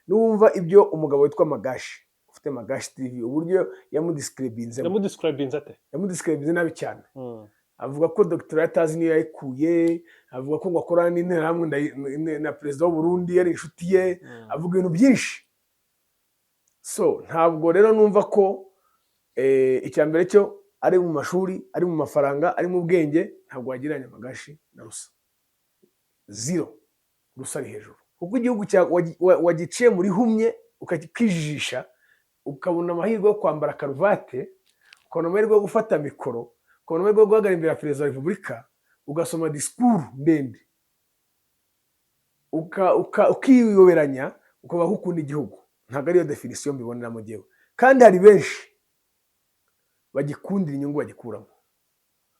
n'uwumva ibyo umugabo witwa Magashi ufite Magashi TV uburyo yamudescribinze nabi cyane. Avuga ko doctorate atazi niyo yayikuye, avuga ko ngo akorana n'interahamwe na perezida w'u Burundi yari inshuti ye, avuga ibintu byinshi. So ntabwo rero numva ko icya mbere cyo ari mu mashuri, ari mu mafaranga, ari mu bwenge, ntabwo wagiranya Magashi na Rusa. Zero. Rusa ari hejuru. Kuko igihugu wagiciye muri humye ukakijijisha, ukabona amahirwe yo kwambara karuvate, ukabona amahirwe yo gufata mikoro, ukabona amahirwe yo guhagarara imbere ya perezida wa repubulika, ugasoma disikuru ndende, ukiyoberanya, ukabaho ukunda igihugu. Ntabwo ariyo definisiyo mbiboneramo jyewe. Kandi hari benshi bagikundira inyungu bagikuramo.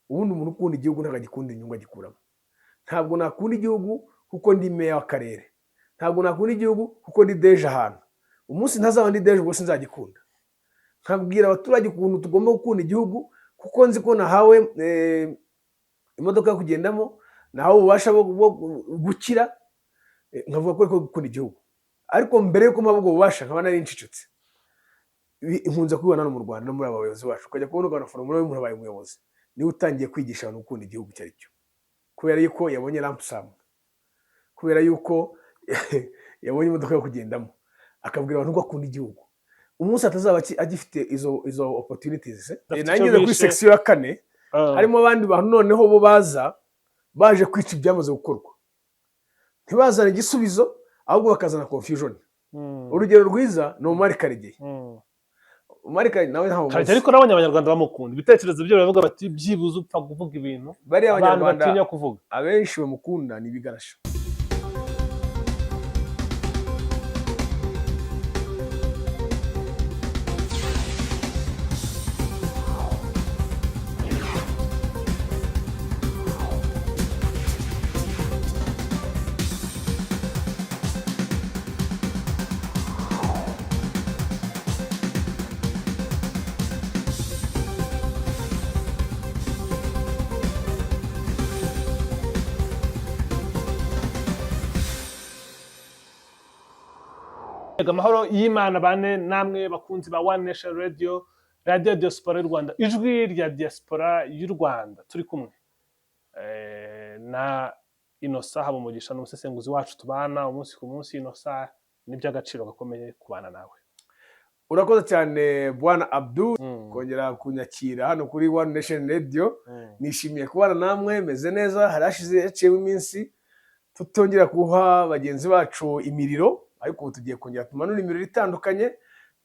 Ubundi umuntu ukunda igihugu ntabwo agikundira inyungu agikuramo. Ntabwo nakunda igihugu kuko ndi meya w'akarere, ntabwo nakunda igihugu kuko ndi deje ahantu. Umunsi ntazaba ndi deje ubwo sinzagikunda. Nkabwira abaturage ukuntu tugomba gukunda igihugu kuko nzi ko nahawe imodoka yo kugendamo, nahawe ububasha bwo gukira, nkavuga ko ariko gukunda igihugu. Ariko mbere yuko mpabwa ubwo bubasha nkaba nari ncicutse. Impunze kubibona no mu Rwanda no muri aba bayobozi bacu, ukajya kubona ukanafora muri umuntu abaye umuyobozi, niwe utangiye kwigisha abantu gukunda igihugu icyo ari cyo, kubera yuko yabonye rampusamu, kubera yuko yabonye imodoka yo kugendamo, akabwira abantu ko akunda igihugu. Umunsi atazaba agifite izo opportunities. Nangeze kuri section ya 4 harimo abandi bantu noneho bo baje kwica ibyamaze gukorwa, ntibazana igisubizo ahubwo bakazana confusion. Urugero rwiza ni Omar Karegeye. Omar Karegeye nawe ntaho Karegeye ariko nabonye abanyarwanda bamukunda, ibitekerezo byo bavuga bati byibuze upfa kuvuga ibintu bari abanyarwanda batinya kuvuga. Abenshi bamukunda ni bigarasha. Amahoro y'Imana bane namwe bakunzi ba One Nation Radio, Radio Diaspora y'u Rwanda, ijwi rya diaspora y'u Rwanda. Turi kumwe na Innocent Habumugisha n'umusesenguzi wacu tubana umunsi ku munsi. Innocent, ni by'agaciro gakomeye kubana nawe. Urakoze cyane Bwana Abdul kongera kunyakira hano kuri One Nation Radio. Nishimiye kubana namwe, meze neza. Harashize yaciye iminsi tutongera kuha bagenzi bacu imiriro, ariko ubu tugiye kongera tumanura imiriro itandukanye.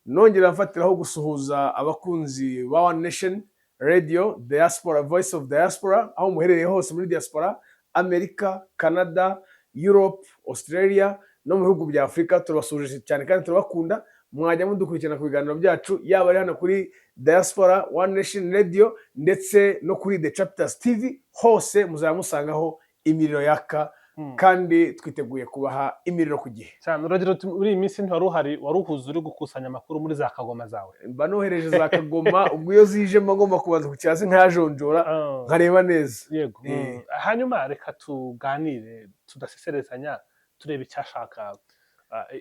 Nongera mfatiraho gusuhuza abakunzi ba One Nation Radio, Diaspora, Voice of Diaspora, aho muherereye hose muri diaspora, Amerika, Canada, Europe, Australia no mu bihugu bya Afrika. Turabasuje cyane kandi turabakunda. Mwajya mudukurikirana ku biganiro byacu, yaba ari hano kuri Diaspora, One Nation Radio ndetse no kuri The Chapters TV. Hose muzamusangaho imiriro yaka, kandi twiteguye kubaha imiriro ku gihe. Cyane uragero muri iyi minsi wari uhuze uri gukusanya amakuru muri za Kagoma zawe. Mba nohereje za Kagoma, ubwo iyo zije ngomba kubanza kukiyaza nkayajonjora nkareba neza. Yego. Hanyuma reka tuganire tudaseserezanya, tureba icyashaka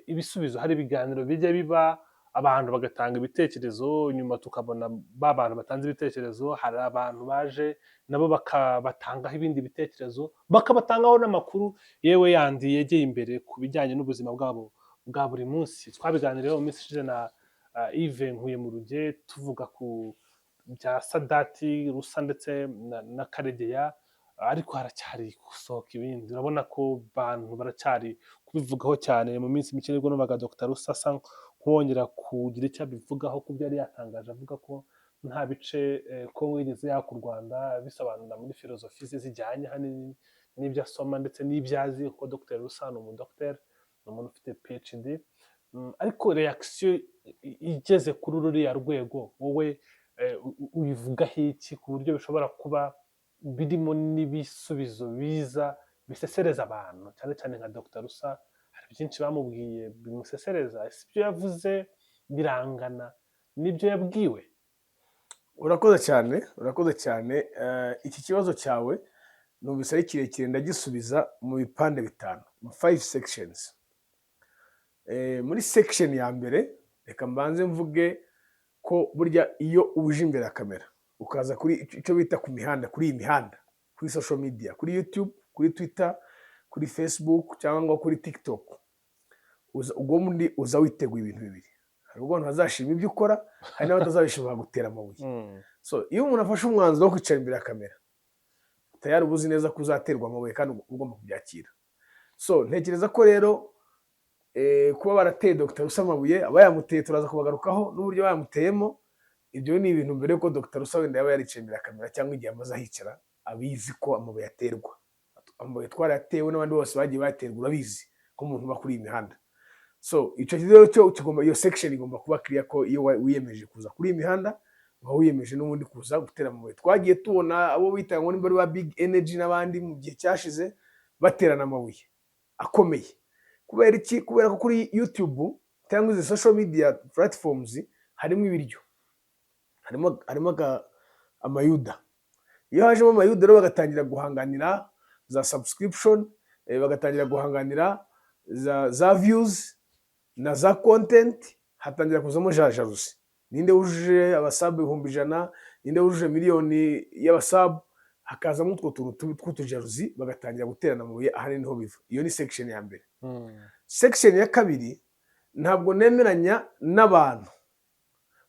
ibisubizo. Hari ibiganiro bijya biba, abantu bagatanga ibitekerezo, nyuma tukabona bantu batanze ibitekerezo, hari abantu baje nabo bakabatangaho ibindi bitekerezo, bakabatangaho n'amakuru yewe yandi yegeye imbere ku bijyanye n'ubuzima bwabo bwa buri munsi. Twabiganiriyeho mu minsi ishize na Yves Nkuyemuruge tuvuga ku bya Sadati, Rusa ndetse na Karegeya, ariko haracyari gusohoka ibindi. Urabona ko bantu baracyari kubivugaho cyane. Mu minsi mike nibwo numvaga Dr. Rusa asa nkongera kugira icyo abivugaho ku byo yari yatangaje, avuga ko nta bice ko wigeze yaka u Rwanda, bisobanura muri filozofi ze zijyanye hanini n'ibyo asoma ndetse n'ibyazi, kuko Dr. Rusa ni umudokiteri, ni umuntu ufite PhD. Ariko reaction igeze kuri ruriya rwego, wowe ubivugaho iki ku buryo bishobora kuba birimo n'ibisubizo biza bisesereza abantu, cyane cyane nka Dr. Rusa? Hari byinshi bamubwiye bimusesereza, ese ibyo yavuze birangana n'ibyo yabwiwe? Urakoze cyane. Iki kibazo cyawe numvise ari kirekire, ndagisubiza mu bipande bitanu, 5 sections. muri section ya mbere reka mbanze mvuge ko burya iyo uje imbere ya kamera ukaza kuri icyo bita ku mihanda, kuri iyi mihanda, kuri social media, kuri YouTube, kuri Twitter, kuri Facebook cyangwa kuri TikTok, ubundi uza witeguye ibintu bibiri. Hari ubwo abantu bazashima ibyo ukora, hari n'abatazabishima gutera amabuye. So iyo umuntu afashe umwanzuro wo kwicara imbere ya kamera, tayari ubuzi neza ko uzaterwa amabuye kandi ugomba kubyakira. So ntekereza ko rero kuba barateye Dr. Rusa amabuye, aba yamuteye turaza kubagarukaho n'uburyo bayamuteyemo. Ibyo ni ibintu mbere ko Dr. Rusa wenda yaba yaricaye imbere ya kamera cyangwa igihe amaze ahicara abizi ko amabuye aterwa. Amabuye twaratewe n'abandi bose bagiye baterwa, urabizi ko umuntu uba kuri iyi mihanda. So icyo rero cyo kigomba, iyo section igomba kuba clear ko iyo wiyemeje kuza kuri iyi mihanda uba wiyemeje n'ubundi kuza gutera amabuye. Twagiye tubona abo bita ngo nimbari ba big energy n'abandi mu gihe cyashize baterana amabuye akomeye. Kubera iki? Kubera ko kuri YouTube cyangwa izi social media platforms harimo ibiryo, harimo amayuda. Iyo hajemo amayuda rero bagatangira guhanganira za subscription, bagatangira guhanganira za views na za content, hatangira kuzamo jajarusi. Ninde wujuje abasub 100,000, ninde wujuje miliyoni y'abasub, hakazamo utwo tuntu tw'utujaruzi bagatangira guterana amabuye. Ahari niho biva. Iyo ni section ya mbere. Section ya kabiri, ntabwo nemeranya n'abantu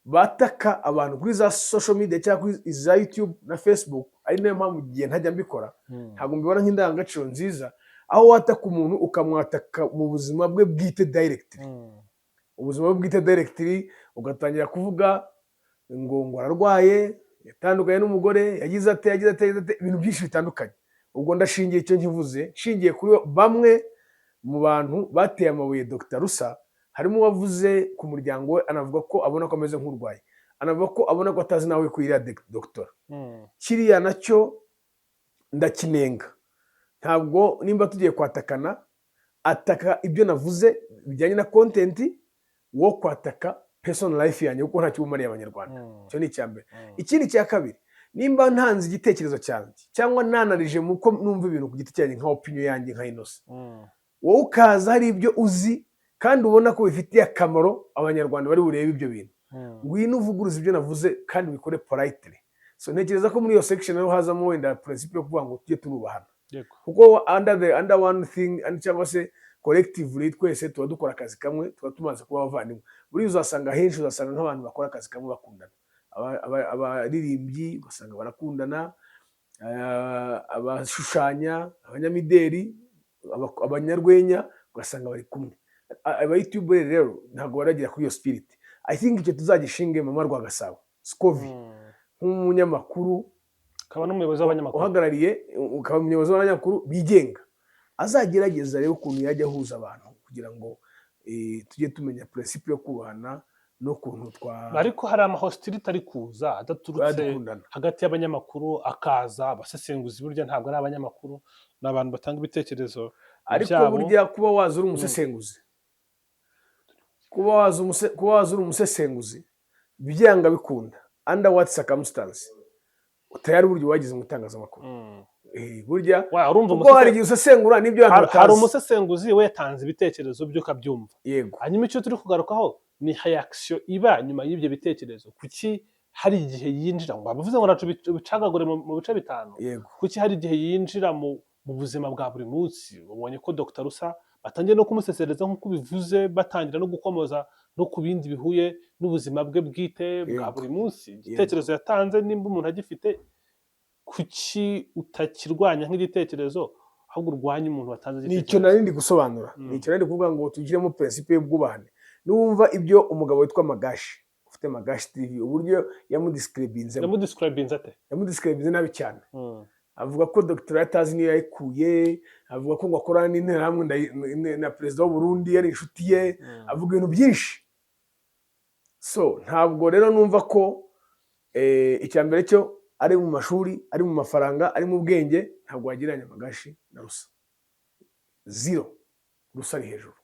bataka abantu kuri za social media cyangwa kuri za YouTube na Facebook. Ari nayo mpamvu igihe ntajya mbikora, ntabwo mbibona nk'indangagaciro nziza, aho wataka umuntu ukamwataka mu buzima bwe bwite directly. Ubuzima bwe bwite directly ugatangira kuvuga ngo ararwaye, yatandukanye n'umugore, yagize ate ibintu byinshi bitandukanye. Ubwo ndashingiye icyo nkivuze, nshingiye kuri bamwe mu bantu bateye amabuye Dr. Rusa. Harimo wavuze ku muryango we, anavuga ko abona ko ameze nk'urwaye, anavuga ko abona ko atazi nawe kwirira doctor. Kiriya nacyo ndakinenga. Ntabwo nimba tugiye kwatakana, ataka ibyo navuze bijyanye na content, wo kwataka personal life yanjye kuko ntacyo umariye abanyarwanda. Cyo ni icyambere. Ikindi cya kabiri, nimba ntanze igitekerezo cyanjye cyangwa nanarije muko numva ibintu ku giti cyanjye nka opinion yanjye nka Innocent, wowe ukaza hari ibyo uzi kandi ubona ko bifitiye akamaro abanyarwanda bari burebe ibyo bintu, ngwino uvuguruza ibyo navuze kandi bikore politely. So ntekereza ko muri iyo section rero hazamo wenda principle yo kuvuga ngo tujye turubahana, kuko under one thing cyangwa se collectively twese tuba dukora akazi kamwe, tuba tumaze kuba abavandimwe. Buri uzasanga henshi, uzasanga nk'abantu bakora akazi kamwe bakundana. Abaririmbyi ugasanga barakundana, abashushanya, abanyamideri, abanyarwenya ugasanga bari kumwe. Aba YouTube rero ntabwo baragira kuri iyo spirit. I think icyo tuzagishinge Mama Rwagasabo Scovi nk'umunyamakuru, akaba n'umuyobozi w'abanyamakuru, uhagarariye ukaba umuyobozi w'abanyamakuru bigenga, azagerageza rero ukuntu yajya ahuza abantu kugira ngo tujye tumenya principle yo kubahana no kuntu ariko hari amahostility ari kuza adaturutse hagati y'abanyamakuru, akaza abasesenguzi. Burya ntabwo ari abanyamakuru, n'abantu batanga ibitekerezo. Ariko burya kuba waza uri umusesenguzi, kuba waza uri umusesenguzi byanga bikunda under what circumstance utayari buryo wagize mu itangazamakuru. Burya ubwo hari igihe usesengura n'ibyo hari umusesenguzi we yatanze ibitekerezo byo kabyumva. Yego. Hanyuma icyo turi kugarukaho ni reaction iba nyuma y'ibyo bitekerezo. Kuki hari igihe yinjira ngo bavuze ngo nacu bicagagure mu bice bitanu? Kuki hari igihe yinjira mu buzima bwa buri munsi? Ubonye ko Dr. Rusa batangiye no kumusesereza nk'uko bivuze, batangira no gukomoza no ku bindi bihuye n'ubuzima bwe bwite bwa buri munsi. Igitekerezo yatanze nimba umuntu agifite, kuki utakirwanya nk'igitekerezo ahubwo urwanya umuntu watanze igitekerezo? Nicyo nari ndi gusobanura. Nicyo nari kuvuga ngo tugiremo principe y'ubwubahane. Nuwumva ibyo umugabo witwa Magashi, ufite Magashi TV, uburyo yamudescribinze ate? Yamudescribinze nabi cyane. Avuga ko Dr. atazi niyo yayikuye, avuga ko ngo akorana n'interahamwe na perezida w'u Burundi, yari inshuti ye, avuga ibintu byinshi. So ntabwo rero numva ko icyambere cyo ari mu mashuri, ari mu mafaranga, ari mu bwenge, ntabwo wagiranye Magashi na Rusa. Zero. Rusa ari hejuru.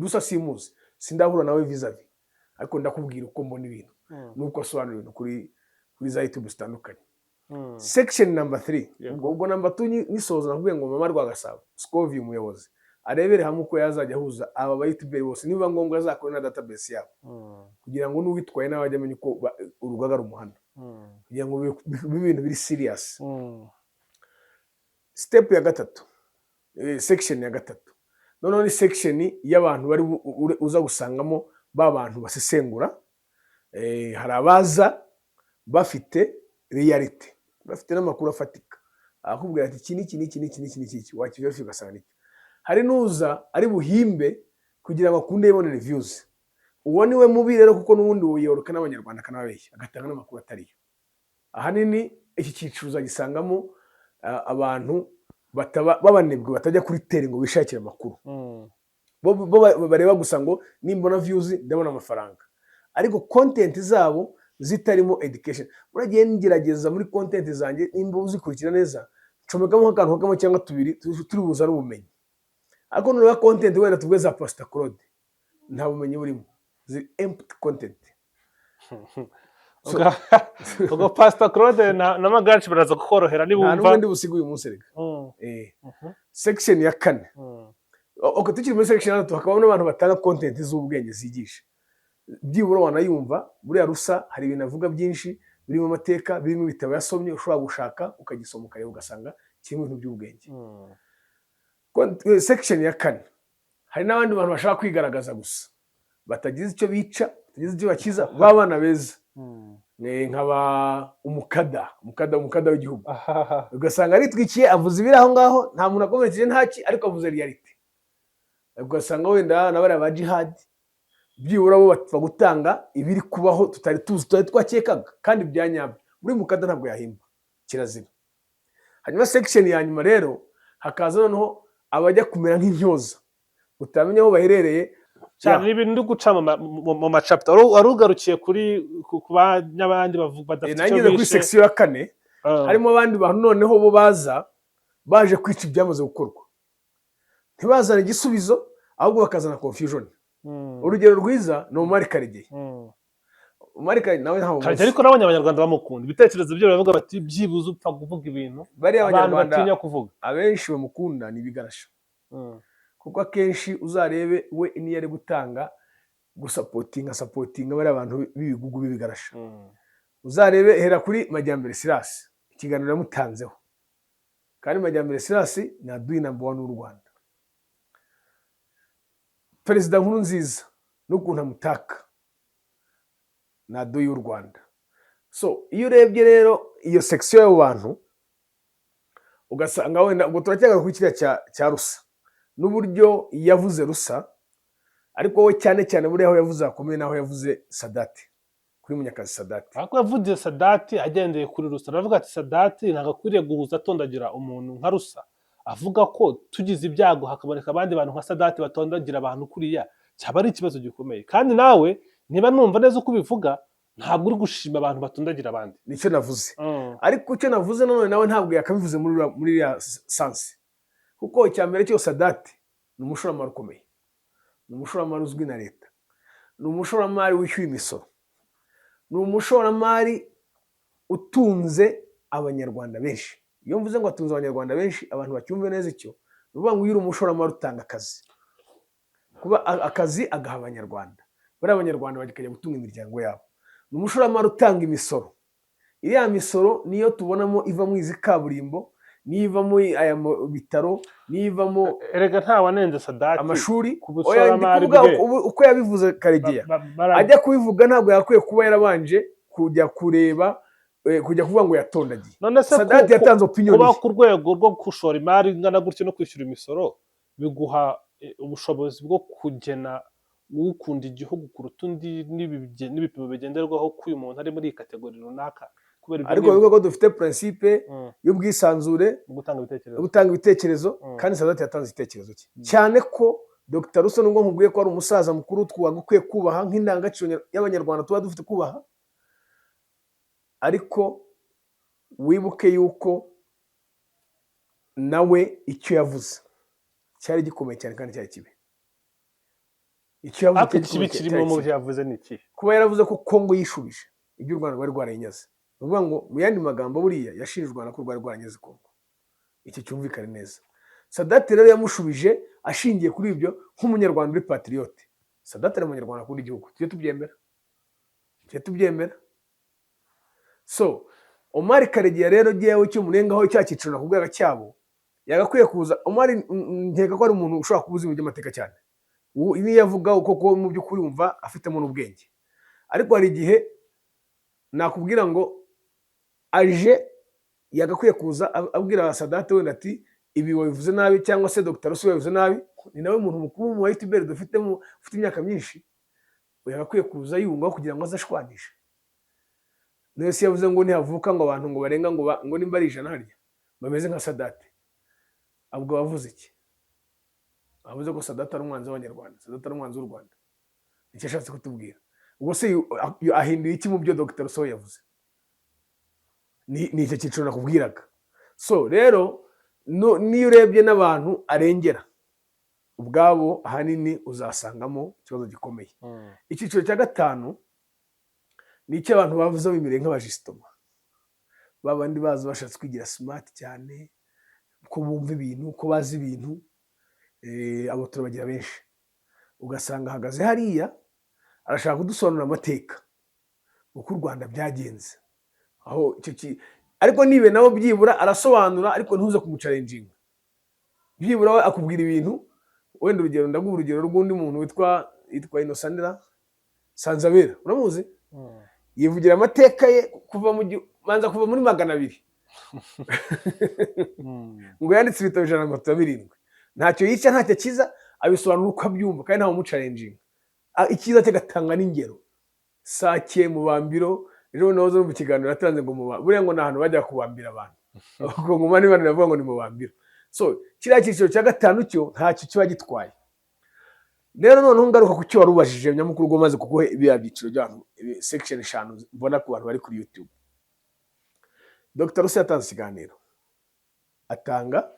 Rusa simuzi, sindahura nawe vis-a-vis, ariko ndakubwira uko mbona ibintu nuko asobanura ibintu kuri za YouTube zitandukanye. Section number 3. Ubwo number 2 nisoza nakubwiye ngo Mama Rwagasabo Scovi umuyobozi. arebere hamwe uko yazajya ahuza aba bayutuberi bose, niba ngombwa azakore na database yabo kugira ngo n'uwitwaye nawe ajye amenya uko urugaga rumuhana, kugira ngo bibe ibintu biri serious. Step ya gatatu, section ya gatatu, noneho ni section y'abantu bari uza gusangamo ba bantu basesengura. Hari abaza bafite reality, bafite n'amakuru afatika, akubwira ati iki n'iki wakiverifika ugasanga niki. Hari n'uza ari buhimbe kugira ngo akunde yibonere views. Uwo niwe mubi rero, kuko n'ubundi wiyoroka n'abanyarwanda akanababeshya agatanga n'amakuru atariyo. Ahanini iki cyiciro uzagisangamo abantu babanebwe batajya kuri tere ngo bishakire amakuru. Bo bareba gusa ngo nimbona views ndabona amafaranga, ariko content zabo zitarimo education. Muragiye ngerageza muri content zanjye, nimba uzikurikira neza, ncomekamo nk'akantu kamwe cyangwa tubiri turi buza n'ubumenyi. Ariko nureba content wenda tuvuge za Pastor Claude, nta bumenyi burimo, zi empty content. Ubwo Pastor Claude na Magaci baraza kukorohera nibumva. Nta n'ubundi busiga uyu munsi rega. Section ya 4. Okay, tukiri muri section ya 3 hakabamo n'abantu batanga content z'ubwenge zigisha. Byibura wanayumva, buriya rusa hari ibintu avuga byinshi birimo amateka, birimo ibitabo yasomye ushobora gushaka ukagisoma ukareba ugasanga kirimo ibintu by'ubwenge. Section ya 4, hari n'abandi bantu bashaka kwigaragaza gusa, batagize icyo bica, batagize icyo bakiza, babana beza. Nkaba umukada w'igihugu, ugasanga aritwikiye avuze ibiri aho ngaho, nta muntu akomerekeje ntaki, ariko avuze reality. Ugasanga wenda nabari aba jihad, byibura bo bapfa gutanga ibiri kubaho tutari tuzi, tutari twakekaga kandi byanyabyo. Muri mukada ntabwo yahimba, kirazira. Hanyuma section ya nyuma rero hakaza noneho abajya kumera nk'intyoza, utamenya aho baherereye cyane. Ibintu ndi guca mu machapter warugarukiye kuri kubanyabandi badafite cyo bishe. Kuri section ya 4 harimo abandi bantu noneho bo baje kwica ibyamaze gukorwa, ntibazana igisubizo ahubwo bakazana confusion. Urugero rwiza ni Omar Karegeye. Omar Karegeye nawe ntaho Karegeye, ariko n'abanyarwanda bamukunda, ibitekerezo byo baravuga bati byibuze upfa kuvuga ibintu bari abanyarwanda batinya kuvuga. Abenshi bamukunda ni bigarasha, kuko akenshi uzarebe we niyo ari gutanga gusapotinga bari abantu b'ibigugu b'ibigarasha. Uzarebe hera kuri Majyambere Silas, ikiganiro yamutanzeho, kandi Majyambere Silas ni aduyi number 1 w'u Rwanda. Perezida Nkurunziza n'ukuntu amutaka ni aduyi w'u Rwanda. So iyo urebye rero iyo section y'abo bantu ugasanga wenda ubwo turacyagaruka kuri kiriya cya rusa n'uburyo yavuze rusa, ariko we cyane cyane buriya aho yavuze akomeye naho yavuze Sadati, kuri Munyakazi Sadati. Ariko yavuze Sadati agendeye kuri rusa, aravuga ati Sadati ntabwo akwiriye guhuza atondagira umuntu nka rusa, avuga ko tugize ibyago hakaboneka abandi bantu nka Sadati batondagira abantu kuriya cyaba ari ikibazo gikomeye. Kandi nawe niba numva neza uko ubivuga, ntabwo uri gushima abantu batondagira abandi. Nicyo navuze. Ariko icyo navuze none nawe ntabwo yakabivuze muri ya sansi, kuko icyambere cyo Sadati ni umushoramari ukomeye, ni umushoramari uzwi na leta, ni umushoramari wishyuye imisoro, ni umushoramari utunze abanyarwanda benshi. Iyo mvuze ngo atunze abanyarwanda benshi, abantu bacyumve neza icyo, ni ukuvuga ngo iyo uri umushoramari utanga akazi, kuba akazi agaha abanyarwanda, bari abanyarwanda bakajya gutunga imiryango yabo. Ni umushoramari utanga imisoro, iriya misoro niyo tubonamo iva mu izi kaburimbo, niva mu aya bitaro, nivamo erega nta wanenze Sadati amashuri. Kubushoramari uko yabivuze Karegeya ajya kubivuga, ntabwo yakwiye kuba yarabanje kujya kureba kujya kuvuga ngo yatondagiye. Sadati yatanze opinion kuba ku rwego rwo gushora imari ingana gutyo no kwishyura imisoro biguha ubushobozi bwo kugena ukunda igihugu kuruta undi n'ibipimo bigenderwaho ko uyu muntu ari muri iyi kategori runaka. Ariko bivuga ko dufite principe y'ubwisanzure, gutanga ibitekerezo, kandi Sadati yatanze igitekerezo cye. Cyane ko Dr. Rusa nubwo nkubwiye ko ari umusaza mukuru twagukwiye kubaha nk'indangagaciro y'abanyarwanda tuba dufite kubaha, ariko wibuke yuko nawe icyo yavuze cyari gikomeye cyane kandi cyari kibi. Icyo yavuze ni iki? Kuba yaravuze ko Kongo yishubije ibyo u Rwanda rwari rwarayinyaze. Uvuga ngo mu yandi magambo buriya yashinjwe na ko rwari rwaranyaze Kongo. Iki cyumvikane neza. Sadati rero yamushubije ashingiye kuri ibyo nk'umunyarwanda uri patriote. Sadat ari umunyarwanda akunda igihugu, tujye tubyemera. So Omar Karegeya rero giyewe cyo munengaho cya cyiciro nakubwira cyabo yagakwiye kuza. Omar nkeka ko ari umuntu ushobora kubuza ibintu by'amateka cyane, ibi yavuga uko mu by'ukuri wumva afitemo n'ubwenge, ariko hari igihe nakubwira ngo aje yagakwiye kuza abwira Sadat wenda ati ibi wabivuze nabi, cyangwa se Dr. Rusi wabivuze nabi. Ni nawe muntu mukuru mu YouTuber ufite imyaka myinshi, yagakwiye kuza yungaho kugira ngo azashwanishe. Nese yavuze ngo ntihavuka ngo abantu ngo barenga ngo nimba ari 100 harya bameze nka Sadat. Abwo bavuze iki? Avuze ko Sadat ari umwanzi w'Abanyarwanda, Sadat ari umwanzi w'u Rwanda. Icyo ashatse kutubwira ubwo se ahinduye iki mu byo Dr. Rusi yavuze? Ni icyo cyiciro nakubwiraga. So rero niyo urebye n'abantu arengera ubwabo ahanini uzasangamo ikibazo gikomeye. Icyiciro cya gatanu ni icyo abantu bavuze bimire nk'abajistoma, babandi bazi bashatse kwigira smart cyane, ko bumva ibintu, ko bazi ibintu. Abo turabagira benshi, ugasanga ahagaze hariya arashaka kudusobanurira amateka uko u Rwanda byagenze, aho ariko nibe nabo byibura arasobanura, ariko ntuze kumucalenjinga. Byibura we akubwira ibintu, wenda urugero ndaguha urugero rw'undi muntu witwa Innocent Sanzabera, uramuzi? Yivugira amateka ye kuva muri 200 ngo yanditse ibitabo 127. Ntacyo yica ntacyo kiza, abisobanura uko abyumva kandi ntawe umucalenjinga. Ikiza cyo gatanga n'ingero. Sake mu bambiro rero nazo mu kiganiro atanze ngo buriya ngo nahantu bajya kubambira abantu. Ubwo ngo mani bana navuga ngo ni mu bambiro. So kiriya cyiciro cya gatanu cyo ntacyo kiba gitwaye. Rero noneho ngaruka ku cyo warubajije nyamukuru ngo maze kuko ibiya byiciro by'abantu section 5 mbona ku bantu bari kuri YouTube. Dr. Rusi yatanze ikiganiro, atanga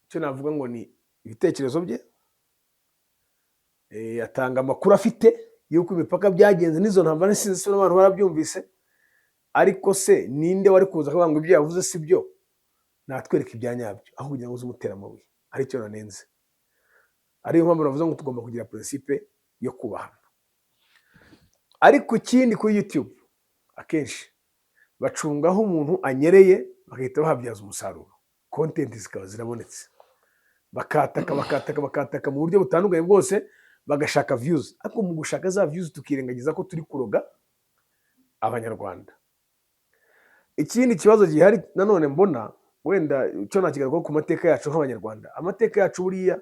cyo navuga ngo ni ibitekerezo bye, atanga amakuru afite yuko imipaka byagenze n'izo ntambara sinzi n'abantu barabyumvise. Ariko se ninde wari kuza kuvuga ngo ibyo yavuze si byo? Natwereka ibyanyabyo aho kugira ngo uzumutera amabuye. Ari cyo nanenze. Ariyo mpamvu navuze ngo tugomba kugira principe yo kubahana. Ariko ikindi kuri YouTube akenshi bacungaho umuntu anyereye bagahita bahabyaza umusaruro, content zikaba zirabonetse, bakataka mu buryo butandukanye bwose, bagashaka views. Ariko mu gushaka za views tukirengagiza ko turi kuroga Abanyarwanda. Ikindi kibazo gihari nanone mbona wenda cyo nakigaruka ku mateka yacu nk'Abanyarwanda. Amateka yacu buriya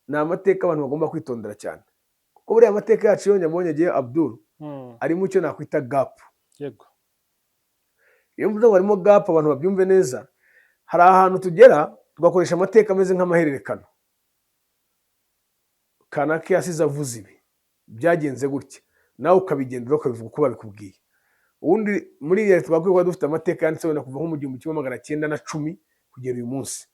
ni amateka abantu bagomba kwitondera cyane, kuko buriya amateka yacu yo nyabonye giye Abdul ari mu cyo nakwita gap. Yego, iyo mvuze ngo harimo gap abantu babyumve neza, hari ahantu tugera tugakoresha amateka ameze nk'amahererekano. Kanaka yasize avuze ibi byagenze gutya, nawe ukabigendera ukabivuga uko babikubwiye. Ubundi muri iyi twakwiye kuba dufite amateka yanditse wenda kuva nko mu 1910 kugera uyu munsi.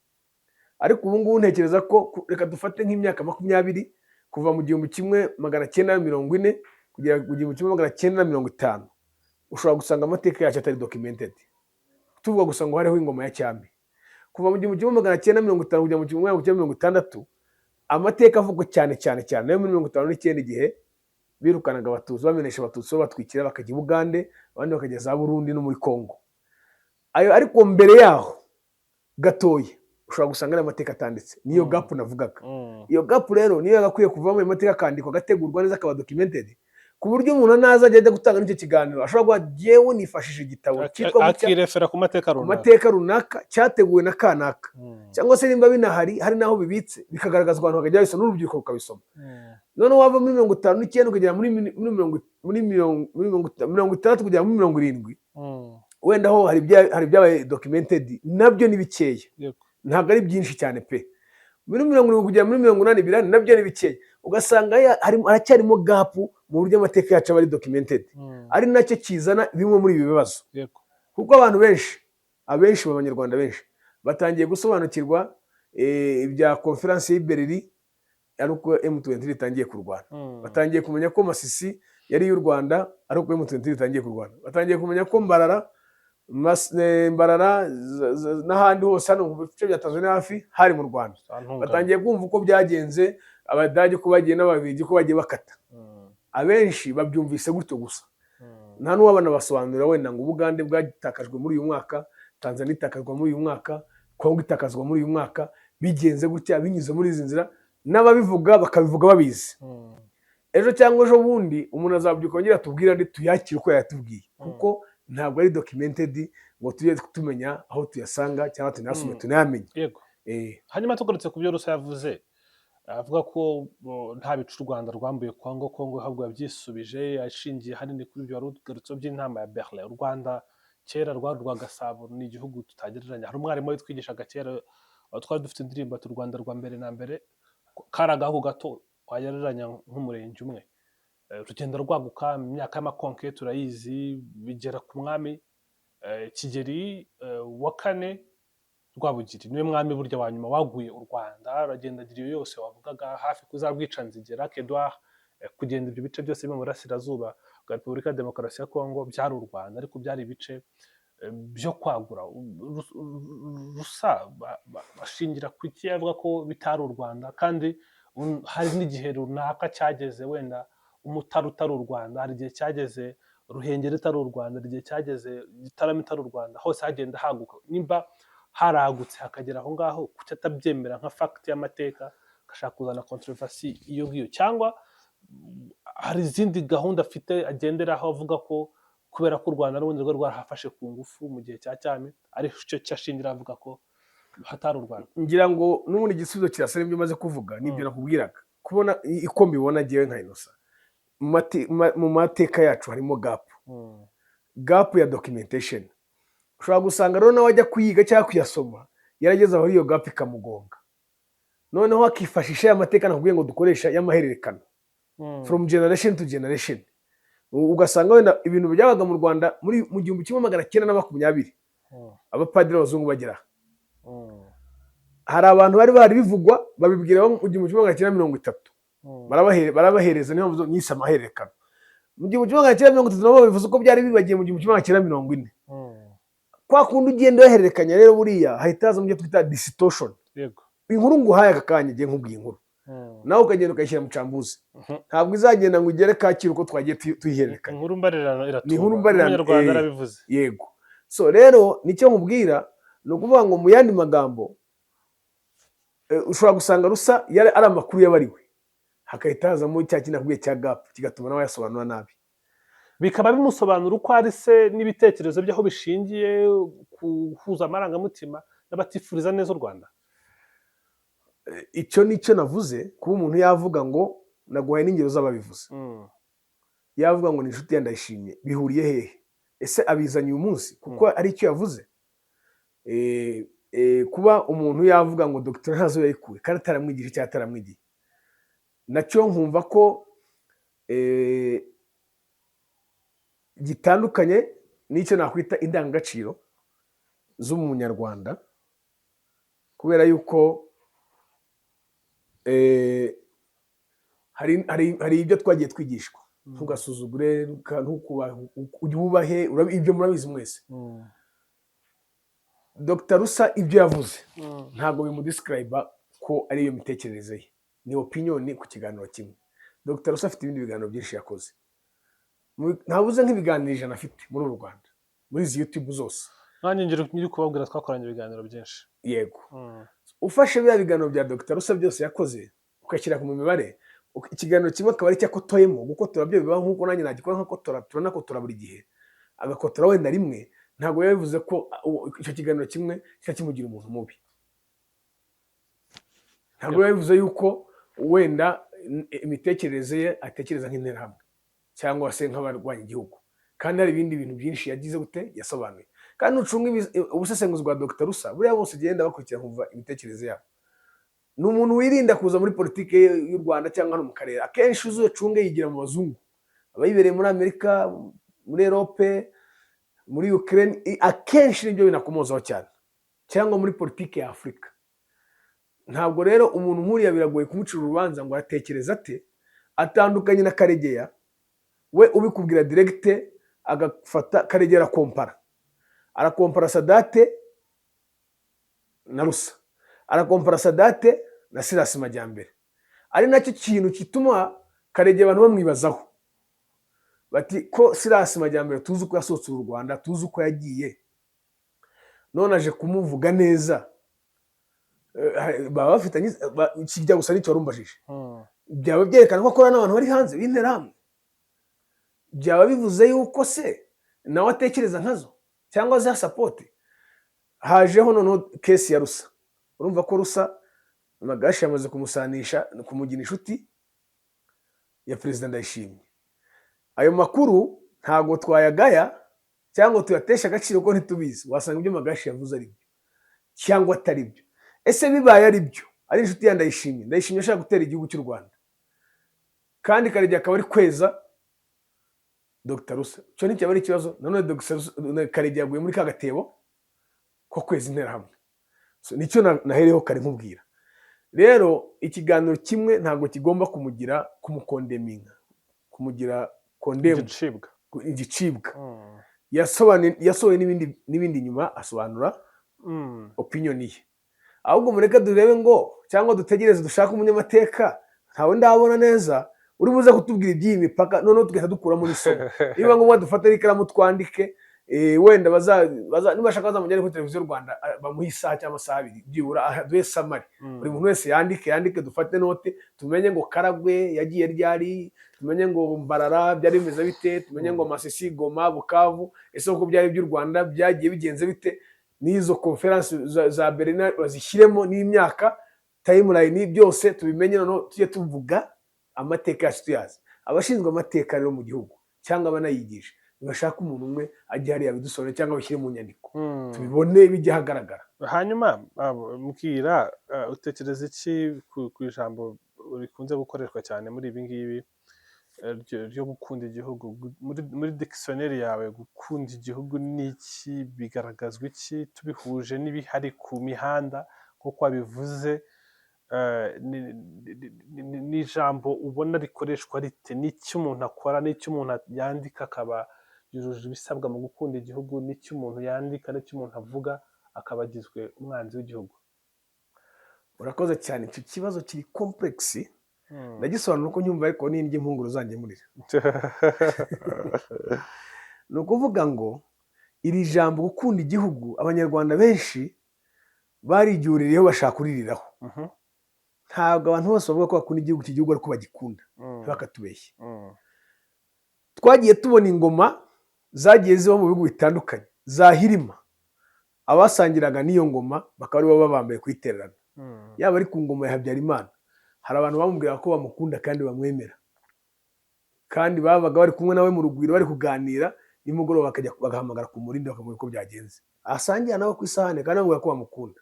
Ariko ubu ngubu ntekereza ko reka dufate nk'imyaka 20 kuva mu 1940 kugera mu 1950 ushobora gusanga amateka yacu atari documented. Tuvuga gusa ngo hariho ingoma ya cyami. Kuva mu 1950 kugera mu 1960 amateka avuga cyane nayo muri 1959 igihe birukanaga Abatutsi, bamenesha Abatutsi batwikira bakajya i Bugande, abandi bakajya za Burundi no muri Kongo. Ayo ariko mbere yaho gatoye ushobora gusanga amateka atanditse. Niyo gap navugaga. Iyo gap rero niyo yagakwiye kuvamo amateka kandikwa gategurwa neza akaba documented, ku buryo umuntu naza agenda gutanga n'icyo kiganiro ashobora kuba jewe nifashishije igitabo cyitwa akirefera ku mateka runaka cyateguwe na kanaka, cyangwa se nimba binahari hari naho bibitse bikagaragazwa abantu bakajya bisoma n'urubyiruko rukabisoma. None wava muri 59 kugera muri 60 kugera muri 70 wenda ho hari byabaye documented, nabyo ni bikeya, ntabwo ari byinshi cyane pe. Muri 70 kugera muri 80 nabyo ni bikeya, ugasanga haracyarimo gap mu buryo amateka yacu ari documented. Ari nacyo kizana bimwe muri ibi bibazo, kuko abantu abenshi b'Abanyarwanda benshi batangiye gusobanukirwa ibya conference y'Iberlin aruko M23 itangiye kurwana. Batangiye kumenya ko Masisi yari y'u Rwanda aruko M23 itangiye kurwana. Batangiye kumenya ko Mbarara Mbarara n'ahandi hose hano mu bice bya Tanzania hafi hari mu Rwanda. Batangiye kumva uko byagenze, Abadage ko bagiye n'Ababiligi ko bagiye bakata. Abenshi babyumvise gutyo gusa, nta n'uwabana basobanurira wenda ngo Ubugande bwagitakajwe muri uyu mwaka, Tanzania itakazwa muri uyu mwaka, Kongo itakazwa muri uyu mwaka, bigenze gutya binyuze muri izi nzira, n'ababivuga bakabivuga babizi. Ejo cyangwa ejo bundi umuntu azabyuka yongera atubwira andi tuyakire uko yatubwiye, kuko ntabwo ari documented ngo tujye tumenya aho tuyasanga cyangwa tunasume tunayamenye. Yego. Hanyuma tugarutse ku byo Rusa yavuze, avuga ko nta bicu u Rwanda rwambuye Kongo ahubwo yabyisubije, ashingiye hanini kuri ibyo warugarutse by'inama ya Berlin. U Rwanda kera rwari rwa Gasabo, ni igihugu tutagereranya. Hari umwarimu witwigishaga kera, twari dufite indirimbo ati u Rwanda rwa mbere na mbere, kari agahugu gato wagereranya nk'umurenge umwe. Rugenda rwaguka mu myaka y'amakonke turayizi, bigera ku mwami Kigeli wa kane Rwabugiri, niwe mwami burya wa nyuma waguye u Rwanda. Aragenda agira iyo yose wavugaga hafi kuzarwica Nzigera Edouard, kugenda ibyo bice byose byo mu burasirazuba bwa Repubulika ya Demokarasi ya Kongo byari u Rwanda, ariko byari ibice byo kwagura. Rusa bashingira ku iki avuga ko bitari u Rwanda, kandi hari n'igihe runaka cyageze wenda Umutara utari u Rwanda, hari igihe cyageze Ruhengeri itari u Rwanda, hari igihe cyageze Gitarama itari u Rwanda, hose hagenda haguka. Nimba haragutse hakagera aho ngaho, kuki atabyemera nka fact y'amateka, agashaka kuzana controversy iyo ngiyo? Cyangwa hari izindi gahunda afite agenderaho avuga ko kubera ko u Rwanda n'ubundi rwo rwarahafashe ku ngufu mu gihe cya cyami, ari cyo cyashingira avuga ko hatari u Rwanda? Ngira ngo n'ubundi igisubizo kirasa n'ibyo umaze kuvuga, n'ibyo nakubwiraga. Kubona iko mbibona ngewe nka Innocent, mu mateka yacu harimo gap ya documentation. Ushobora gusanga rero nawe ajya kuyiga cyangwa kuyasoma yarageze aho iyo gap ikamugonga, noneho akifashisha y'amateka nakubwiye ngo dukoresha y'amahererekano from generation to generation. Ugasanga wenda ibintu byabaga mu Rwanda muri mu 1920 abapadiri b'abazungu bagera, hari abantu bari bivugwa babibwira mu 1930 barabahereza, niyo mvuzo nyise amahererekano. Mu 1930 nabo bivuze ko byari bibagiye mu 1940. Kwa kundi ugenda yohererekanya rero buriya hahitaza mu byo twita distortion. Yego. Inkuru nguhaye akakanya ngiye nkubwiye inkuru, nawe ukagenda ukayishyira mu cambuzi, ntabwo izagenda ngo ugere Kacyiru uko twagiye tuyihererekanya. Inkuru mbarirano Ni inkuru mbarirano, Umunyarwanda arabivuze. Yego. So rero nicyo nkubwira, no kuvuga ngo mu yandi magambo ushobora gusanga Rusa yari ari amakuru yabariwe, hakahitazamo cya kintu nakubwiye cya gap, kigatuma nawe yasobanura nabi, bikaba bimusobanura uko ari se n'ibitekerezo by'aho bishingiye kuhuza amarangamutima n'abatifuriza neza u Rwanda. Icyo nicyo navuze, kuba umuntu yavuga ngo naguhaye n'ingero z'ababivuze, yavuga ngo ni inshuti Ndayishimiye, bihuriye hehe? Ese abizanye uyu munsi kuko ari icyo yavuze? Kuba umuntu yavuga ngo Dr. Ntazo yayikuye kandi ataramwigisha cyangwa ataramwigiye, nacyo nkumva ko gitandukanye n'icyo nakwita indangagaciro z'umunyarwanda, kubera yuko hari ibyo twagiye twigishwa, ntugasuzugure, ntukubahe, ibyo murabizi mwese. Dr. Rusa ibyo yavuze ntabwo bimudescribe ko ari iyo mitekerereze ye, ni opinion ku kiganiro kimwe. Dr. Rusa afite ibindi biganiro byinshi yakoze, ntabuze nk'ibiganiro 100 afite muri uru Rwanda, muri izi YouTube zose. Nanjye ngiri kubabwira twakoranye ibiganiro byinshi. Yego. Ufashe bya biganiro bya Dr. Rusa byose yakoze ukashyira ku mibare, ikiganiro kimwe akaba ari cyakotoyemo, gukotora byo bibaho nk'uko nanjye nagikora nkakotora, turanakotora buri gihe, agakotora wenda rimwe, ntabwo yabivuze ko icyo kiganiro kimwe cyakimugira umuntu mubi. Ntabwo yabivuze yuko wenda imitekerereze ye atekereza nk'interahamwe cyangwa se nk'abarwanya igihugu, kandi hari ibindi bintu byinshi yagize gute yasobanuye. Kandi ucunga ubusesenguzi bwa Dr. Rusa buriya bose genda bakurikira kumva imitekerereze yabo. Ni umuntu wirinda kuza muri politike y'u Rwanda cyangwa no mu karere, akenshi uzucunge yigira mu bazungu, abayibereye muri Amerika, muri Europe, muri Ukraine, akenshi nibyo binakomozaho cyane, cyangwa muri politike ya Afrika. Ntabwo rero umuntu nkuriya biragoye kumucira urubanza ngo aratekereza ate, atandukanye na Karegeya we ubikubwira direct, agafata Karegeya kompara, arakompara Sadate na Rusa, arakompara Sadate na Silas Majyambere, ari nacyo kintu kituma Karegeya abantu bamwibazaho bati ko Silas Majyambere tuzi uko yasohotse u Rwanda, tuzi uko yagiye, none aje kumuvuga neza, baba bafitanye kijya gusa n'icyo warumbajije, byaba byerekana ko akora n'abantu bari hanze b'interahamwe, byaba bivuze yuko se nawe atekereza nkazo cyangwa za sapoti. Hajeho noneho kesi ya Rusa, urumva ko Rusa Magashi yamaze kumusanisha kumugira inshuti ya Perezida Ndayishimiye. Ayo makuru ntago twayagaya cyangwa tuyatesha agaciro ko ntitubizi, wasanga ibyo Magashi yavuze ari byo cyangwa atari byo. Ese bibaye ari byo, ari inshuti ya Ndayishimiye, Ndayishimiye ashaka gutera igihugu cy'u Rwanda kandi Karegeya akaba ari kweza Dr. Rusa, cyo ni cyaba ari ikibazo. None Dr. Karegeya yaguye muri ka gatebo ko kweza interahamwe. So nicyo nahereho kare nkubwira. Rero ikiganiro kimwe ntabwo kigomba kumukondeminga, kumugira kondemu, igicibwa. Yasohoye n'ibindi nyuma asobanura opinion ye. Ahubwo mureka durebe ngo cyangwa dutegereze dushaka umunyamateka ntawe ndabona neza uri buze kutubwira iby'iyi mipaka, noneho tugahita dukuramo n'isomo. Niba ngombwa dufate n'ikaramu twandike, wenda nibashaka bazamujyane kuri televiziyo y'u Rwanda bamuha isaha cyangwa amasaha abiri byibura duhe samari, buri muntu wese yandike dufate note, tumenye ngo Karagwe yagiye ryari, tumenye ngo Mbarara byari bimeze bite, tumenye ngo Masisi, Goma, Bukavu, ese uko byari by'u Rwanda byagiye bigenze bite, n'izo conference za Berlin bazishyiremo n'imyaka timeline byose tubimenye, noneho tujye tuvuga amateka yacu tuyazi. Abashinzwe amateka rero mu gihugu cyangwa abanayigisha bashaka umuntu umwe ajya hariya bidusobanurire cyangwa bishyire mu nyandiko tubibone bijya hagaragara. Hanyuma mbwira, utekereza iki ku ijambo rikunze gukoreshwa cyane muri ibi ngibi ryo gukunda igihugu? Muri dictionary yawe gukunda igihugu ni iki, bigaragazwa iki tubihuje n'ibihari ku mihanda nk'uko wabivuze? Ni ijambo ubona rikoreshwa rite? N'icyo umuntu akora, n'icyo umuntu yandika akaba yujuje ibisabwa mu gukunda igihugu, n'icyo umuntu yandika, n'icyo umuntu avuga akaba agizwe umwanzi w'igihugu? Urakoze cyane, icyo kibazo kiri complex, ndagisobanura uko nyumva ariko n'indyo impunguro zangemurira. Ni ukuvuga ngo iri jambo gukunda igihugu abanyarwanda benshi bariryuririyeho bashaka kuririraho. Ntabwo abantu bose bavuga ko bakunda igihugu, iki gihugu ariko bagikunda, ntibakatubeshye. Twagiye tubona ingoma zagiye ziba mu bihugu bitandukanye, zahirima abasangiraga n'iyo ngoma bakaba ari bo babambaye kuyitererana. Yaba ari ku ngoma ya Habyarimana, hari abantu bamubwira ko bamukunda kandi bamwemera, kandi babaga bari kumwe nawe mu rugwiro bari kuganira, nimugoroba bagahamagara ku murindi bakamubwira uko byagenze, asangira nabo ku isahane kandi bamubwira ko bamukunda.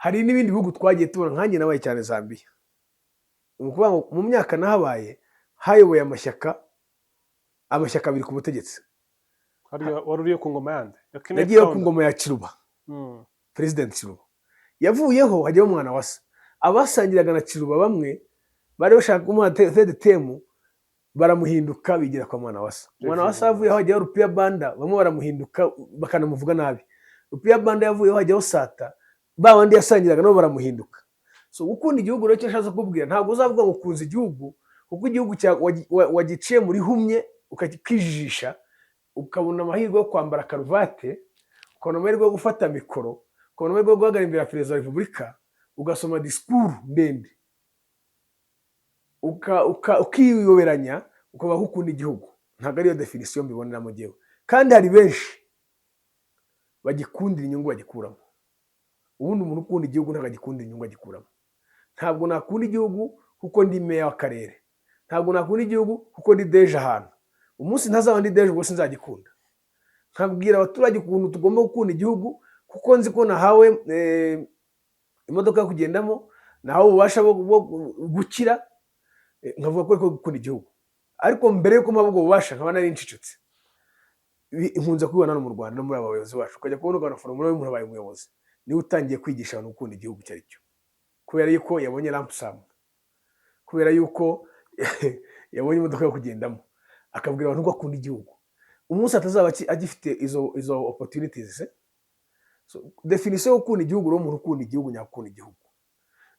Hari n'ibindi bihugu twagiye tubona, nkanjye nabaye cyane Zambia. Ni ukuvuga ngo mu myaka nahabaye hayoboye amashyaka abiri ku butegetsi. Wari uriyo ku ngoma yande? Nagiye ku ngoma ya Chiluba, President Chiluba yavuyeho hajyaho umwana wasa. Abasangiraga na Chiluba bamwe bari bashaka kumuha third term, baramuhinduka bigira kwa mwana wasa. Mwana wasa yavuyeho hajyaho Rupiah Banda, bamwe baramuhinduka bakanamuvuga nabi. Rupiah Banda yavuyeho hajyaho Sata, ba bandi yasangiraga nabo baramuhinduka. So gukunda igihugu rero cyashaza kubwira, ntabwo uzavuga ngo kunza igihugu kuko igihugu wagiciye muri humye ukakijijisha, ukabona amahirwe yo kwambara karuvate, ukabona amahirwe yo gufata mikoro, ukabona amahirwe yo guhagarara imbere ya Perezida wa Repubulika ugasoma disikuru ndende, ukiyoberanya ukaba ukunda igihugu. Ntabwo ariyo definition mbiboneramo jyewe, kandi hari benshi bagikundira inyungu bagikuramo. Ubundi umuntu ukunda igihugu ntabwo agikundira inyungu agikuramo. Ntabwo nakunda igihugu kuko ndi meya w'akarere, ntabwo nakunda igihugu kuko ndi deje ahantu. Umunsi ntazaba ndi deje ubwo sinzagikunda. Nkabwira abaturage ukuntu tugomba gukunda igihugu kuko nzi ko nahawe imodoka yo kugendamo, nahawe ububasha bwo gukira, nkavuga ko ariko gukunda igihugu. Ariko mbere yuko mpabwa ububasha nkaba nari ncicutse. Impunze kubibona no mu Rwanda no muri aba bayobozi bacu, ukajya kubona ukanafora muri umuntu abaye umuyobozi, niwe utangiye kwigisha abantu gukunda igihugu icyo ari cyo, kubera yuko yabonye rampsam, kubera yuko yabonye imodoka yo kugendamo, akabwira abantu ko akunda igihugu. umunsi atazaba agifite izo opportunities. So, definition yo gukunda igihugu rero umuntu ukunda igihugu nyakunda igihugu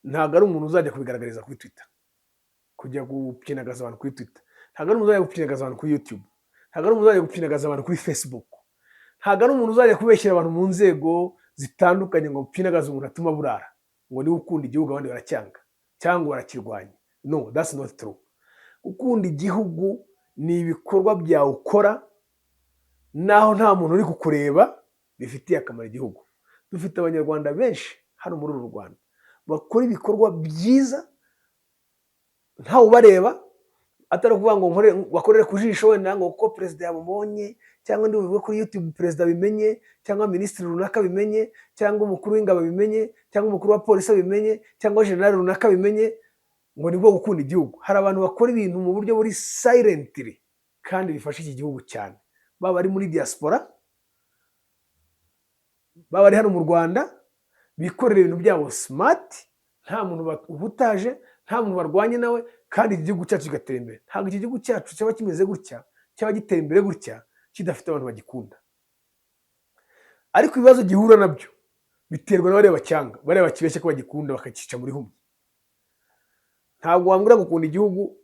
ntabwo ari umuntu uzajya kubigaragariza kuri Twitter, kujya gupyinagaza abantu kuri Twitter, ntabwo ari umuntu uzajya gupyinagaza abantu kuri YouTube, ntabwo ari umuntu uzajya gupyinagaza abantu kuri Facebook, ntabwo ari umuntu uzajya kubeshyira abantu mu nzego zitandukanye ngo upyinagaze umuntu atuma burara ngo niwe ukunda igihugu abandi baracyanga cyangwa barakirwanya. No, that's not true. Ukunda igihugu ni ibikorwa byawe ukora naho nta muntu uri kukureba bifitiye akamaro igihugu. Dufite abanyarwanda benshi hano muri uru Rwanda bakora ibikorwa byiza ntawe ubareba, atari ukuvuga ngo bakorere ku jisho wenda ngo kuko perezida yamubonye cyangwa ndi buvuge kuri YouTube perezida bimenye cyangwa minisitiri runaka bimenye cyangwa umukuru w'ingabo bimenye cyangwa umukuru wa polisi bimenye cyangwa generali runaka bimenye ngo nibwo gukunda igihugu. Hari abantu bakora ibintu mu buryo buri silently kandi bifasha iki gihugu cyane, baba ari muri diaspora, baba ari hano mu Rwanda, bikorera ibintu byabo smart, nta muntu ubutaje, nta muntu barwanye nawe, kandi igihugu cyacu kigatera imbere. Ntabwo iki gihugu cyacu cyaba kimeze gutya, cyaba gitera imbere gutya kidafite abantu bagikunda. Ariko ibibazo gihura nabyo biterwa n'abareba cyanga, bareba kibeshye ko bagikunda bakakica muri humwe. Ntabwo wambwira gukunda igihugu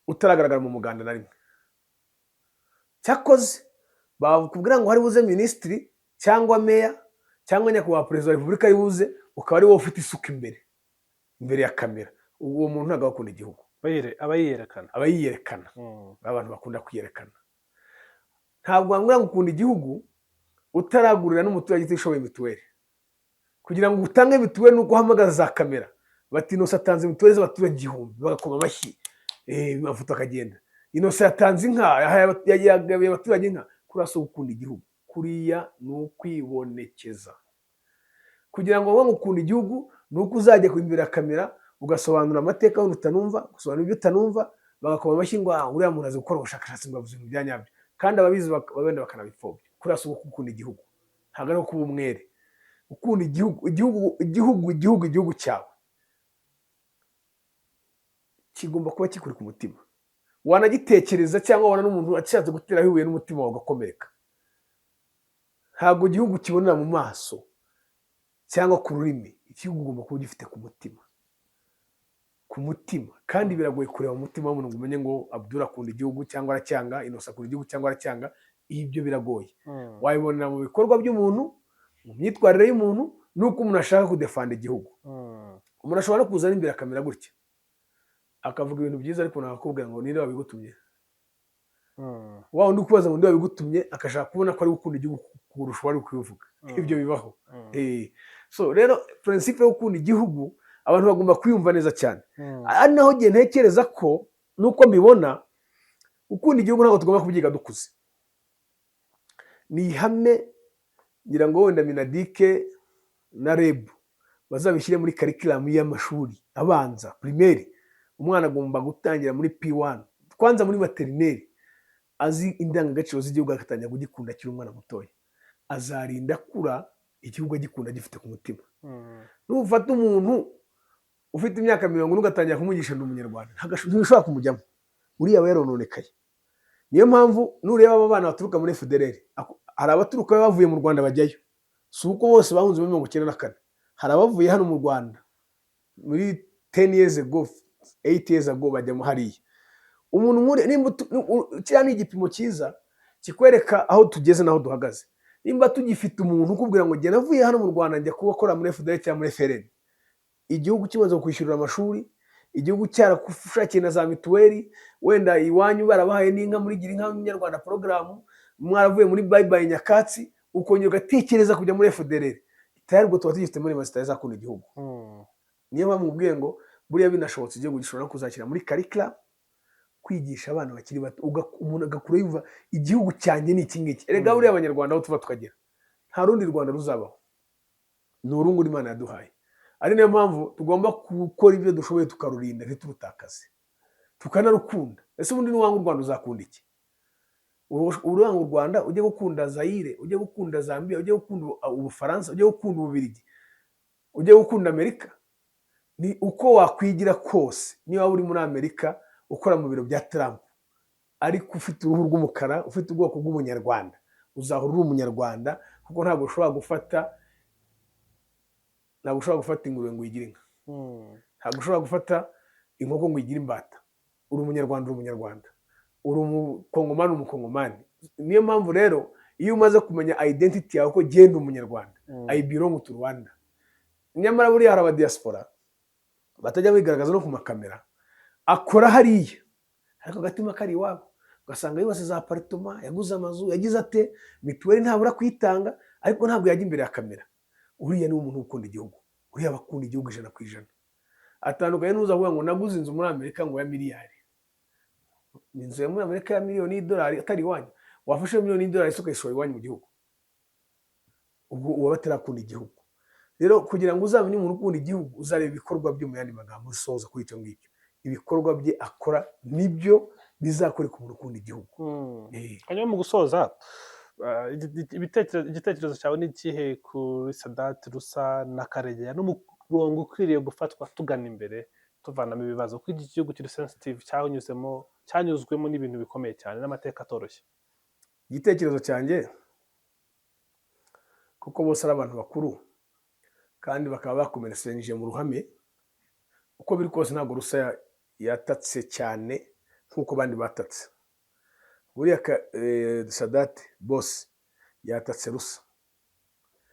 utaragaragara mu muganda na rimwe. Cyakoze bakubwira ngo hari buze minisitiri cyangwa meya cyangwa nyakubahwa perezida wa repubulika yibuze, ukaba ari wowe ufite isuka imbere ya kamera, uwo muntu ntabwo akunda igihugu. aba yiyerekana abantu bakunda kwiyerekana. Ntabwo wambwira ngo ukunda igihugu utaragurira n'umuturage utishoboye mituweli. Kugira ngo utange mituweli nuko uhamagaza za kamera bati Innocent atanze mituweli z'abaturage 1000, bagakoma amashyi amafoto akagenda. Innocent yatanze inka, yagabiye abaturage inka. Kurasa gukunda igihugu kuriya ni ukwibonekeza. Kugira ngo wowe ukunda igihugu nuko uzajya imbere ya kamera ugasobanura amateka y'umuntu utanumva, ugasobanura ibyo utanumva, bagakoma amashyi ngo uriya muntu azi gukora ubushakashatsi ngo avuze ibintu bya nyabyo, kandi ababizi babenda bakanabipfobya. Kurasa gukunda igihugu ntabwo ari kuba umwere. Ukunda igihugu cyawe kigomba kuba kikuri ku mutima. Wanagitekereza cyangwa wana n'umuntu ashatse guteraho ibuye n'umutima wawe ugakomereka. Ntabwo igihugu kibonera mu maso cyangwa ku rurimi, igihugu ugomba kuba gifite ku mutima. Kandi biragoye kureba mu mutima w'umuntu ngo umenye ngo Abdul akunda igihugu cyangwa aracyanga, Innocent akunda igihugu cyangwa aracyanga. Ibyo biragoye. Wabibonera mu bikorwa by'umuntu, mu myitwarire y'umuntu, nuko umuntu ashaka kudefanda igihugu. Umuntu ashobora no kuzana imbere kamera gutya akavuga ibintu byiza, ariko nakakubwira ngo ninde wabigutumye. Wa undi kubaza ngo ninde wabigutumye, akashaka kubona ko ari gukunda igihugu kurusha wari kubivuga. Ibyo bibaho. So rero principe yo gukunda igihugu abantu bagomba kwiyumva neza cyane. Ari naho gihe ntekereza ko nuko mbibona gukunda igihugu ntabwo tugomba kubyiga dukuze. Ni ihame ngira ngo wenda Minadike na REB bazabishyire muri curriculum y'amashuri abanza primaire. Umwana agomba gutangira muri P1 kwanza muri materineri azi indangagaciro z'igihugu, agatangira kugikunda akiri umwana mutoya. Azarinda kura igihugu agikunda gifite ku mutima. Nufata umuntu ufite imyaka 40 ugatangira kumugisha ndi umunyarwanda, ntibishobora kumujyamo, uriya yarononekaye. Niyo mpamvu nureba aba bana baturuka muri FDLR, hari abaturuka bavuye mu Rwanda bajyayo, si uko bose bahunze muri 1994. Hari abavuye hano mu Rwanda muri 10 years ago, 8 years ago bajya mu hariya. Umuntu muri nimba ni igipimo cyiza kikwereka aho tugeze naho duhagaze. Nimba tugifite umuntu ukubwira ngo genda navuye hano mu Rwanda njya kubakora muri FDLR cyangwa muri FRN, igihugu kimaze kwishyurira amashuri, igihugu cyarakufashakiye na za mituweli, wenda iwanyu barabahaye n'inka muri gira inka y'Umunyarwanda program, mwaravuye muri bye bye nyakatsi, ukongera ugatekereza kujya muri FDLR, itari ubwo tuba tugifite muri masita yazakunda igihugu. Niyo bamubwiye ngo buriya binashobotse igihugu gishobora kuzakira muri curriculum kwigisha abana bakiri bato, umuntu agakura yumva igihugu cyanjye ni iki ngiki. Erega buriya abanyarwanda aho tuva tukagera nta rundi Rwanda ruzabaho, ni urunguru Imana yaduhaye. Ari niyo mpamvu tugomba gukora ibyo dushoboye tukarurinda ntiturutakaze, tukanarukunda. Ese ubundi niwanga u Rwanda uzakunda iki? Uranga u Rwanda ujye gukunda Zaire, ujye gukunda Zambia, ujye gukunda Ubufaransa, ujye gukunda Ububiligi, ujye gukunda Amerika? Ni uko wakwigira kose. Niba uri muri Amerika ukora mu biro bya Trump, ariko ufite uruhu rw'umukara, ufite ubwoko bw'umunyarwanda, uzahora uri umunyarwanda, kuko ntabwo ushobora gufata ingurube ngo uyigire inka, ntabwo ushobora gufata inkoko ngo uyigire imbata. Uri umunyarwanda, uri umunyarwanda, uri umukongomani, umukongomani. Niyo mpamvu rero iyo umaze kumenya identity yawe ko genda umunyarwanda, I belong to Rwanda. Nyamara buriya hari abadiaspora batajya bigaragaza no ku makamera, akora hariya ariko agatima kari iwabo, ugasanga yubatse za aparitoma, yaguze amazu, yagize ate, mituweli ntabura kuyitanga, ariko ntabwo yajya imbere ya kamera. Uriya ni umuntu ukunda igihugu, uriya bakunda igihugu 100%. Atandukanye n'uza kuvuga ngo naguze inzu muri Amerika ngo ya miliyari. Inzu ya muri Amerika ya miliyoni y'idolari atari iwanyu, wafashe miliyoni y'idolari isuka ishora iwanyu mu gihugu, ubwo uba batarakunda igihugu. Rero kugira ngo uzamenye umuntu ukunda igihugu, uzareba ibikorwa byo mu yandi magambo, usoza kuri icyo ngicyo. Ibikorwa bye akora nibyo bizakoreka umuntu ukunda igihugu. Hanyuma mu gusoza, igitekerezo cyawe ni ikihe kuri Sadat Rusa na Karegeya n'umurongo ukwiriye gufatwa tugana imbere tuvanamo ibibazo, kuko iki gihugu kiri sensitive, cyanyuzwemo n'ibintu bikomeye cyane n'amateka atoroshye? Igitekerezo cyanjye, kuko bose ari abantu bakuru kandi bakaba bakomeresenyije mu ruhame, uko biri kose ntabwo Rusa yatatse cyane nk'uko abandi batatse. Buriya Sadat boss yatatse Rusa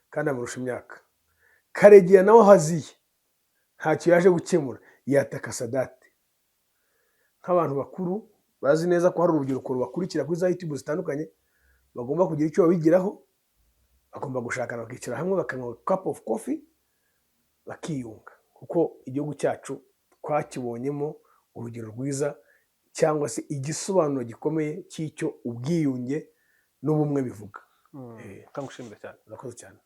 kandi amurusha imyaka. Karegeya nawe haziye ntacyo yaje gukemura, yataka Sadat. Nk'abantu bakuru bazi neza ko hari urubyiruko rubakurikira kuri za YouTube zitandukanye, bagomba kugira icyo babigiraho, bagomba gushakana bakicara hamwe bakanywa cup of coffee bakiyunga, kuko igihugu cyacu twakibonyemo urugero rwiza, cyangwa se igisobanuro gikomeye cy'icyo ubwiyunge n'ubumwe bivuga. Kangushimire cyane. Urakoze cyane.